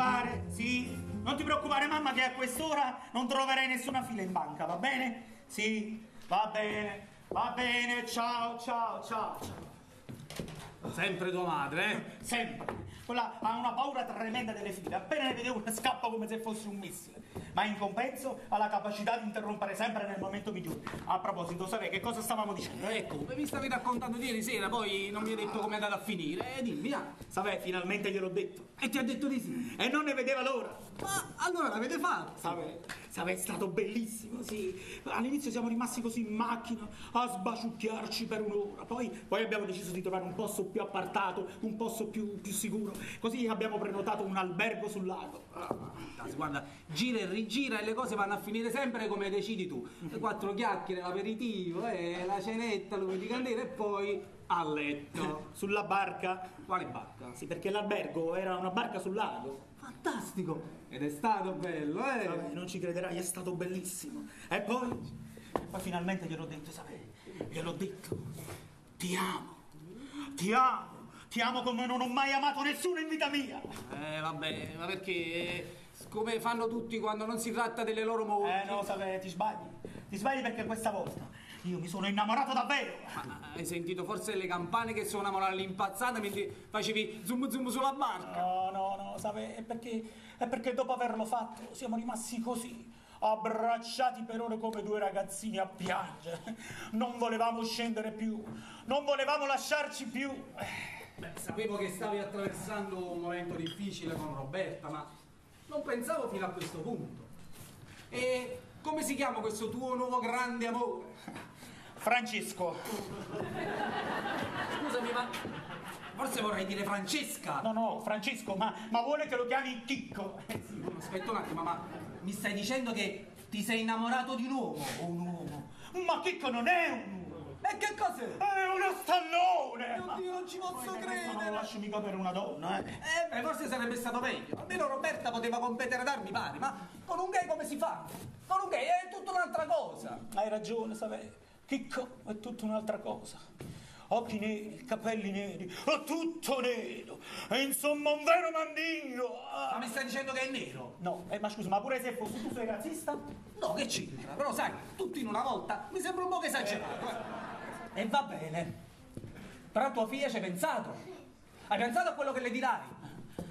preoccupare, sì? Non ti preoccupare, mamma, che a quest'ora non troverai nessuna fila in banca, va bene? Sì, va bene, ciao, ciao, ciao, ciao. Sempre tua madre, eh? Sempre. Quella ha una paura tremenda delle file. Appena ne vede una scappa come se fosse un missile. Ma in compenso ha la capacità di interrompere sempre nel momento migliore. A proposito, sai che cosa stavamo dicendo? Ecco, mi stavi raccontando di ieri sera, poi non mi hai detto come è andata a finire. Dimmi, Sapè, finalmente gliel'ho detto. E ti ha detto di sì. E non ne vedeva l'ora. Ma allora l'avete fatto? Sapè, è stato bellissimo, sì. All'inizio siamo rimasti così in macchina a sbaciucchiarci per un'ora. Poi abbiamo deciso di trovare un posto più appartato, un posto più sicuro. Così abbiamo prenotato un albergo sul lago. Guarda, gira e rigira e le cose vanno a finire sempre come decidi tu. Le 4 chiacchiere, l'aperitivo, la cenetta, l'uovo di candela e poi a letto. Sulla barca. Quale barca? Sì, perché l'albergo era una barca sul lago. Fantastico! Ed è stato bello, eh? Vabbè, non ci crederai, è stato bellissimo. E poi finalmente gliel'ho detto, gliel'ho detto. Ti amo come non ho mai amato nessuno in vita mia. Vabbè, ma perché come fanno tutti quando non si tratta delle loro mogli? No, ti sbagli perché questa volta io mi sono innamorato davvero. Ma hai sentito forse le campane che suonavano all'impazzata mentre facevi zoom zoom sulla barca? No, è perché dopo averlo fatto siamo rimasti così, abbracciati per ore come 2 ragazzini a piangere. Non volevamo scendere più, non volevamo lasciarci più. Beh, sapevo che stavi attraversando un momento difficile con Roberta, ma non pensavo fino a questo punto. E come si chiama questo tuo nuovo grande amore? Francesco. Scusami, ma forse vorrei dire Francesca. No, Francesco, ma vuole che lo chiami Chicco. Aspetta un attimo, ma mi stai dicendo che ti sei innamorato di un uomo? Un uomo? Ma Chicco non è un uomo. E che cos'è? È uno stallone! Oddio, non ci posso credere! Non lo lascio mica per una donna, beh, forse sarebbe stato meglio. Almeno Roberta poteva competere ad armi pari, ma con un gay come si fa? Con un gay è tutta un'altra cosa. Hai ragione, Chicco è tutta un'altra cosa. Occhi neri, capelli neri, è tutto nero. E insomma un vero mandingo. Ma mi stai dicendo che è nero? No, ma scusa, ma pure se fossi tu sei razzista? No, che c'entra? Però sai, tutto in una volta mi sembra un po' esagerato. E va bene. Però tua figlia ci hai pensato. Hai pensato a quello che le dirai?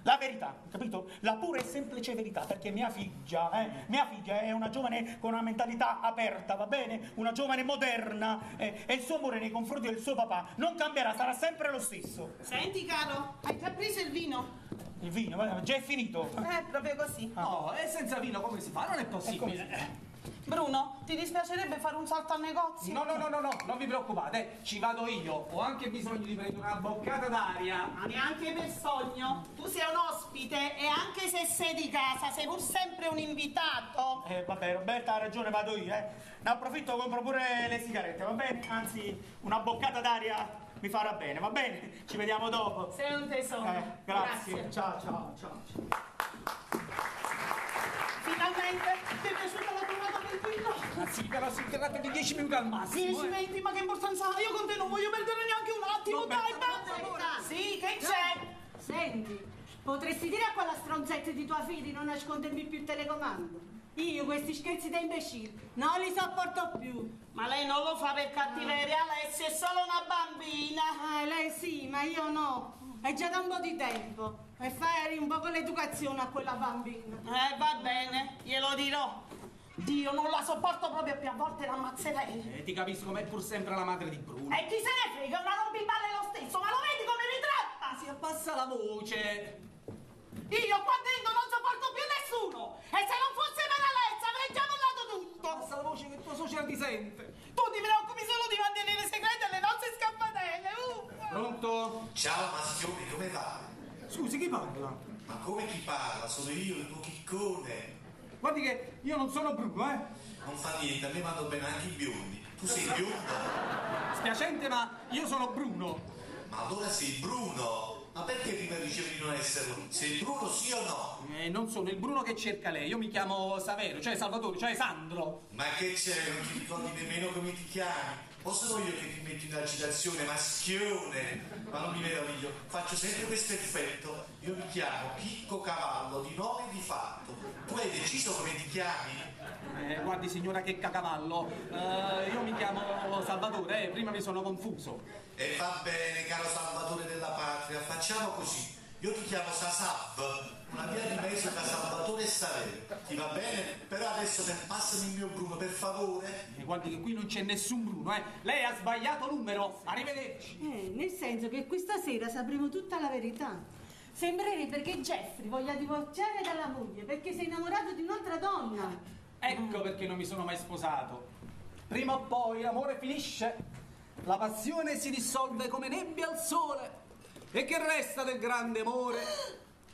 La verità, capito? La pura e semplice verità, perché mia figlia è una giovane con una mentalità aperta, va bene? Una giovane moderna e il suo amore nei confronti del suo papà non cambierà, sarà sempre lo stesso. Senti caro, hai già preso il vino? Il vino? Già è finito. Proprio così. No, e senza vino come si fa? Non è possibile. Bruno, ti dispiacerebbe fare un salto al negozio? No, non vi preoccupate, ci vado io. Ho anche bisogno di prendere una boccata d'aria. Ma neanche per sogno. Tu sei un ospite e anche se sei di casa sei pur sempre un invitato. Vabbè, Roberta ha ragione, vado io, Ne approfitto, compro pure le sigarette, va bene? Anzi, una boccata d'aria mi farà bene, va bene? Ci vediamo dopo. Sei un tesoro. Grazie. Ciao. Finalmente ti è piaciuta la giornata del vino? Ma sì, però si tratta di 10 minuti al massimo. 10, 20, ma che importanza ha? Io con te non voglio perdere neanche un attimo, dai, basta! Sì, che c'è? Senti, potresti dire a quella stronzetta di tua figlia di non nascondermi più il telecomando? Io questi scherzi da imbecille non li sopporto più. Ma lei non lo fa per cattiveria, Alessia è solo una bambina. Lei sì, ma io no. È già da un po' di tempo. E fai un po' con l'educazione a quella bambina. Va bene, glielo dirò. Dio, non la sopporto proprio più, a volte l'ammazzerei. Ti capisco, ma è pur sempre la madre di Bruno. E chi se ne frega, una rompiballe lo stesso, ma lo vedi come mi tratta? Si abbassa la voce. Io qua dentro non sopporto più nessuno. E se non fosse per Alessia avrei già mollato tutto. Abbassa la voce che tua suocera ti sente. Tu ti preoccupi solo di mantenere segrete le nostre scappatelle. Pronto? Ciao Mastioni, come va? Scusi, chi parla? Ma come chi parla? Sono io, il tuo chiccone. Guardi che io non sono Bruno, Non fa niente, a me vanno bene anche i biondi. Tu sei biondo? Spiacente, ma io sono Bruno. Ma allora sei Bruno. Ma perché prima dicevi di non esserlo? Sei Bruno, sì o no? Non sono il Bruno che cerca lei, io mi chiamo Saverio, cioè Salvatore, cioè Sandro. Ma che c'è? Non ti ricordi nemmeno come ti chiami? O sono io che ti metto in agitazione, maschione? Ma non mi meraviglio, faccio sempre questo effetto. Io mi chiamo Chicco Cavallo, di nome e di fatto. Tu hai deciso come ti chiami? Guardi signora che cacavallo, io mi chiamo Salvatore, prima mi sono confuso. E va bene, caro Salvatore della patria, facciamo così. Io ti chiamo Sasav, una via di mezzo tra Salvatore e Saverio. Ti va bene? Però adesso passami il mio Bruno, per favore. Guardi che qui non c'è nessun Bruno, Lei ha sbagliato numero, arrivederci. Nel senso che questa sera sapremo tutta la verità. Sembrerebbe che Jeffrey voglia divorziare dalla moglie perché si è innamorato di un'altra donna. Ecco perché non mi sono mai sposato. Prima o poi l'amore finisce, la passione si dissolve come nebbia al sole. E che resta del grande amore?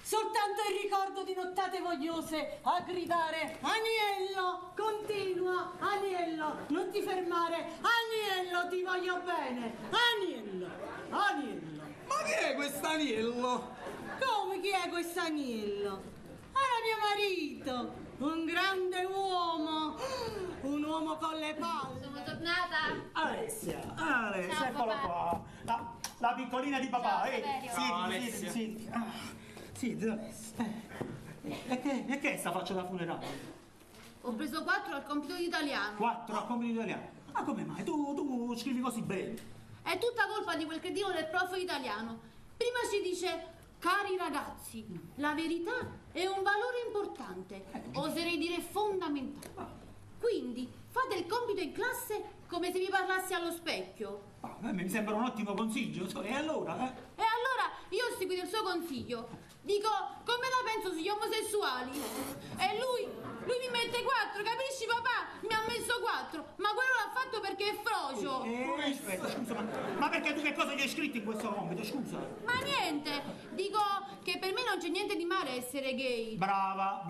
Soltanto il ricordo di nottate vogliose a gridare: Aniello, continua, Aniello, non ti fermare, Aniello, ti voglio bene, Aniello, Aniello. Ma chi è quest'Aniello? Come chi è questo Aniello? Era mio marito, un grande uomo, un uomo con le palle. Sono tornata. Alessia, Ciao, eccola papà. qua. La piccolina di papà, Ciao, Saverio. Ciao, Alessia. Sì, Alessia. E che è sta faccia da funerale? Ho preso 4 al compito di italiano. 4 a compito italiano. Ma come mai? Tu scrivi così bene. È tutta colpa di quel cretino del prof italiano. Prima ci dice: cari ragazzi, la verità è un valore importante, oserei dire fondamentale. Quindi fate il compito in classe come se vi parlassi allo specchio. Mi sembra un ottimo consiglio. E allora? E allora io ho seguito il suo consiglio. Dico, come la penso sugli omosessuali? E lui mi mette 4, capisci papà? Mi ha messo 4, ma quello l'ha fatto perché è frocio. Aspetta, scusa, ma perché tu che cosa gli hai scritto in questo compito, scusa? Ma niente, dico che per me non c'è niente di male essere gay. Brava.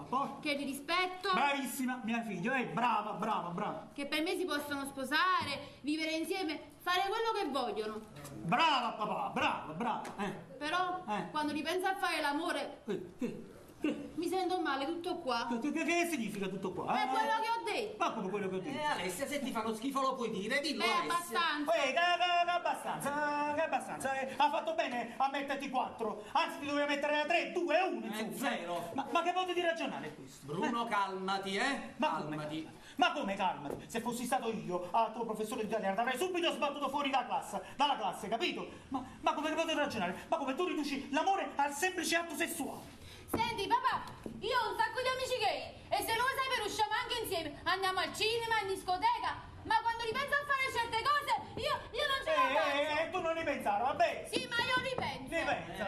Poi? Che li rispetto. Bravissima, mia figlia, brava. Che per me si possono sposare, vivere insieme, fare quello che vogliono. Brava papà, brava. Però quando ripenso a fare l'amore mi sento male, tutto qua. Che significa tutto qua? È quello che ho detto. Ma come quello che ho detto? Alessia, se ti fanno schifo lo puoi dire, dillo Abbastanza. Che abbastanza. Ha fatto bene a metterti 4. Anzi, ti dovevi mettere 3, 2, 1. È zero. Ma che modo di ragionare è questo? Bruno, calmati, calmati. Ma come calmati? Se fossi stato io al tuo professore di italiano ti avrei subito sbattuto fuori dalla classe, capito? Ma come potevi ragionare? Ma come tu riduci l'amore al semplice atto sessuale? Senti papà, io ho un sacco di amici gay e se noi sai per usciamo anche insieme, andiamo al cinema, in discoteca, ma quando ripenso a fare certe cose io non ce la faccio. Tu non ripensare, vabbè? Sì, ma io ripenso.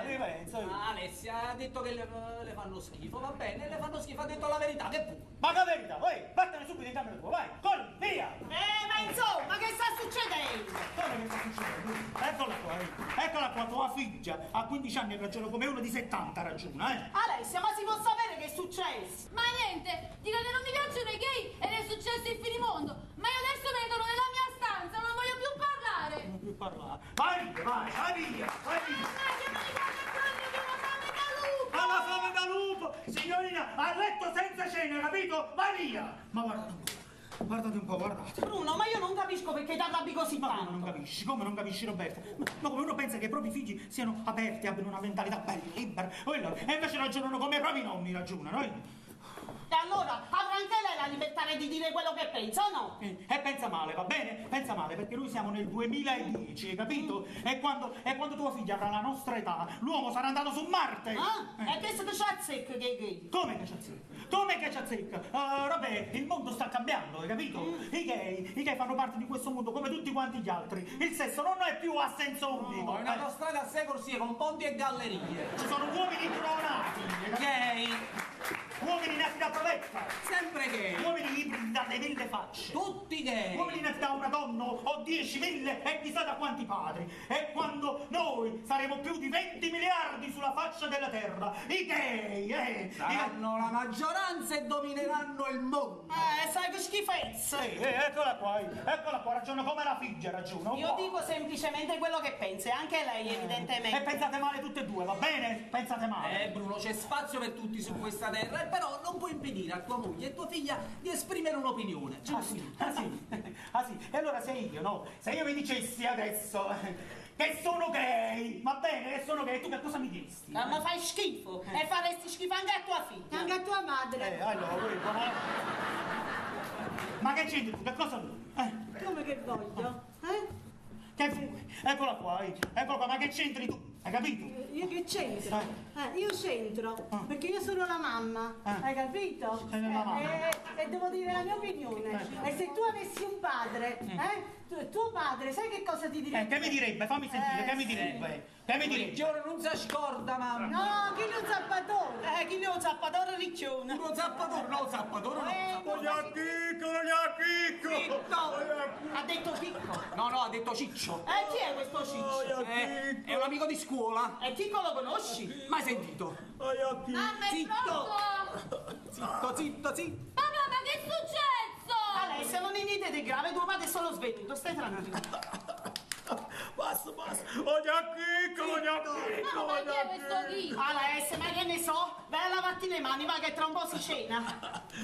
Ripensa. Alessia ha detto che le fanno schifo, va bene, le fanno schifo, ha detto la verità, che pure. Ma che verità, vattene subito in camera tua, vai, corri, via! Ma insomma, che sta succedendo? Come che sta succedendo? Eccola qua, tua figlia, a 15 anni ragiona come uno di 70 ragiona, Alessia, ma si può sapere che è successo? Ma niente, dico che non mi piacciono i gay ed è successo il finimondo, ma io adesso vengono nella mia stanza, non voglio più parlare. Non più parlare. Vai via! Alla fame da lupo! Signorina, a letto senza cena, capito? Vai via! Ma guardate un po', guardate. Bruno, ma io non capisco perché ti arrabbi così Ma tanto. come non capisci? Come non capisci, Roberta? Ma come uno pensa che i propri figli siano aperti, abbiano una mentalità bella, libera, e invece ragionano come i propri nonni ragionano, E allora avrà anche lei la libertà di dire quello che pensa, o no? E pensa male, va bene? Pensa male, perché noi siamo nel 2010, hai capito? E quando tua figlia avrà la nostra età, l'uomo sarà andato su Marte! E che se c'è azzecca che è gay? Come che ci azzecca? Come che ci azzecca? Vabbè, il mondo sta cambiando, hai capito? I gay fanno parte di questo mondo come tutti quanti gli altri. Il sesso non è più a senso unico. È un'autostrada a sé corsie con ponti e gallerie. Ci sono uomini clonati, Gay, uomini nati da provetta, sempre gay. uomini ibridi dalle ville facce. Tutti gay. Come li ne dà una donna o 10.000 e chissà da quanti padri. E quando noi saremo più di 20 miliardi sulla faccia della terra, i gay, saranno la maggioranza e domineranno il mondo. Sai che schifezza. eccola qua, ragiono come la figlia, ragiono. Io dico semplicemente quello che penso, e anche lei evidentemente. E pensate male tutte e due, va bene? Pensate male. Bruno, c'è spazio per tutti su questa terra, e però non puoi impedire a tua moglie e tua figlia di esprimere un'opinione. Ah sì. E allora se io mi dicessi adesso che sono gay, va bene, che sono gay, tu che cosa mi diresti? Ma fai schifo, e faresti schifo anche a tua figlia. Anche a tua madre. Allora, ma che c'entri tu? Che cosa vuoi? Come che voglio? Che vuoi? Eccola qua, ma che c'entri tu? Hai capito? Io che c'entro? Io c'entro, perché io sono la mamma, hai capito? Sei la mamma. E devo dire la mia opinione. E se tu avessi un padre, tuo padre, sai che cosa ti direbbe? Che mi direbbe? Fammi sentire, che mi direbbe? Che mi direbbe? Giorno non si scorda, mamma. No, chi è un zappatore? Chi ne è un zappatore riccione? Uno zappatore, no. Zitto! Ha detto Chicco. No, ha detto Ciccio. Chi è questo Ciccio? È un amico di scuola. E Chicco lo conosci? Mai sentito? Mamma, è pronto? Zitto. Papà, ma che è successo? Alessia, non è niente di grave, tuo padre è solo svenuto, stai tranquillo. Basta. Voglio Chicco. Mamma, ma chi è questo Chicco? Alessia, ma che ne so? Vai a lavarti le mani, va che tra un po' si cena.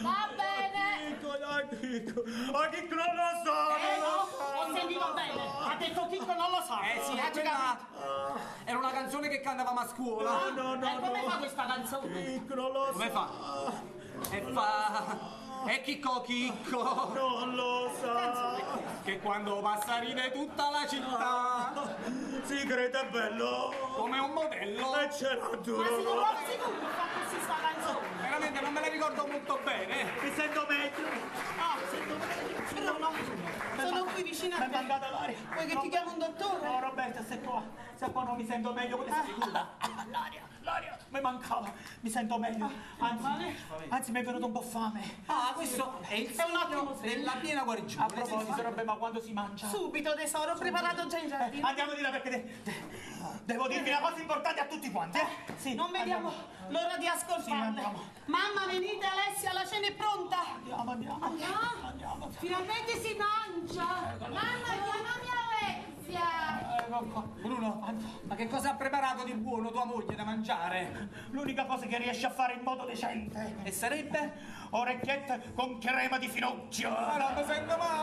Va bene. Chicco non lo so. No, ho sentito bene. Ha detto Chicco non lo sa. Sì, Ha già capito. era una canzone che cantavamo a scuola. E come fa questa canzone? Chicco non lo so. Come fa? E fa... E Chicco Non lo sa. che quando passa ride tutta la città Si crede bello. come un modello. E ce l'ha Ma duro. sicuro che fa questa sta canzone? Veramente non me la ricordo molto bene. Mi sento meglio. Sento bene. Bruno, sono qui vicino Mi a è te. mancata l'aria. Vuoi che ti chiamo un dottore? No, Roberta, se qua non mi sento meglio, come sei sicura? L'aria, mi mancava, mi sento meglio. Anzi, mi è venuto un po' fame. Questo è il È un ottimo segno della piena guarigione. A proposito, Roberta, ma quando si mangia? Subito tesoro, ho preparato già in giardino. Andiamo di là perché devo dirvi una cosa importante a tutti quanti, Sì, Non vediamo l'ora di Sì, ascoltarle. andiamo. Mamma, venite Alessia, la cena è pronta. Andiamo. Finalmente si mangia. Mamma, chiamami Alessia. Ecco qua. Bruno, ma che cosa ha preparato di buono tua moglie da mangiare? L'unica cosa che riesce a fare in modo decente. E sarebbe? Orecchiette con crema di finocchio. Ma non mi sento male.